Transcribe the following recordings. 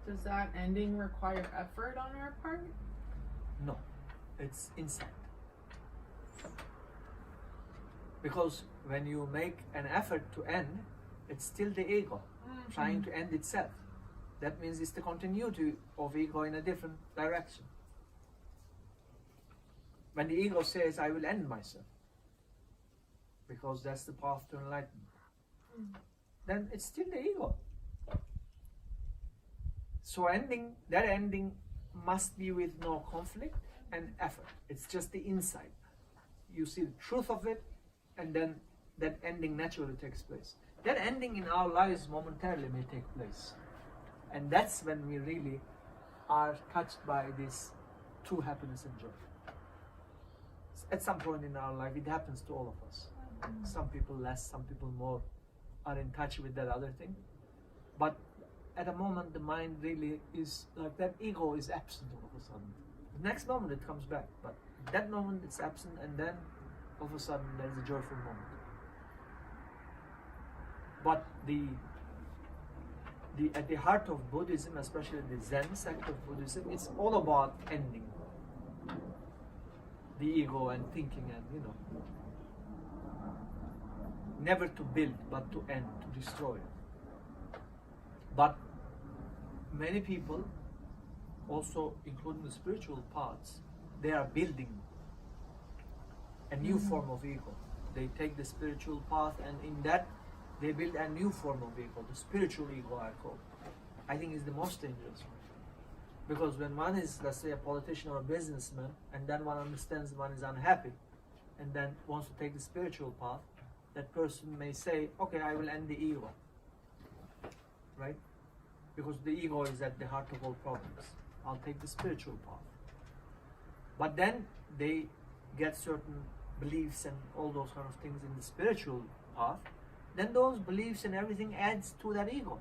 Does that ending require effort on our part? No, it's insight. Because when you make an effort to end, it's still the ego trying to end itself. That means it's the continuity of ego in a different direction. When the ego says, I will end myself, because that's the path to enlightenment, then it's still the ego. So that ending must be with no conflict and effort. It's just the insight. You see the truth of it, and then that ending naturally takes place. That ending in our lives momentarily may take place. And that's when we really are touched by this true happiness and joy. At some point in our life, it happens to all of us. Some people less, some people more are in touch with that other thing. But at a moment, the mind really is like that ego is absent all of a sudden. The next moment it comes back, but that moment it's absent, and then all of a sudden there's a joyful moment. But at the heart of Buddhism, especially the Zen sect of Buddhism, it's all about ending the ego and thinking, and never to build, but to end, to destroy. But many people, also including the spiritual paths, they are building a new form of ego. They take the spiritual path, and in that they build a new form of ego, the spiritual ego I call. I think is the most dangerous one. Because when one is, let's say, a politician or a businessman, and then one understands one is unhappy, and then wants to take the spiritual path, that person may say, okay, I will end the ego. Right? Because the ego is at the heart of all problems. I'll take the spiritual path. But then they get certain beliefs and all those kind of things in the spiritual path. Then those beliefs and everything adds to that ego.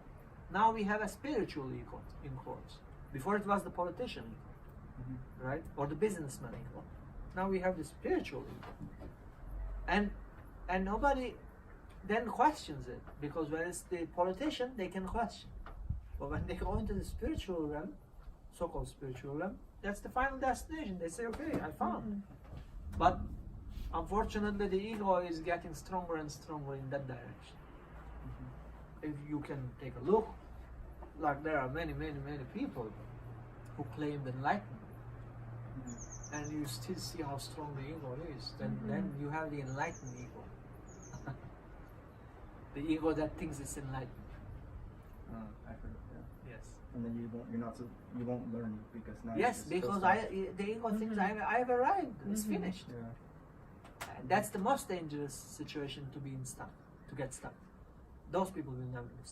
Now we have a spiritual ego in quotes. Before it was the politician ego, right? Or the businessman ego. Now we have the spiritual ego. And nobody then questions it, because when it's the politician, they can question. But when they go into the spiritual realm, so-called spiritual realm, that's the final destination. They say, okay, I found. But unfortunately, the ego is getting stronger and stronger in that direction. If you can take a look, like there are many people who claim enlightenment, and you still see how strong the ego is. Then you have the enlightened ego. The ego that thinks it's enlightened. I heard that. Yes. And then you won't learn because now. Yes, because the ego thinks I've arrived. It's finished. Yeah. And that's the most dangerous situation to be stuck, to get stuck. Those people will never be stuck.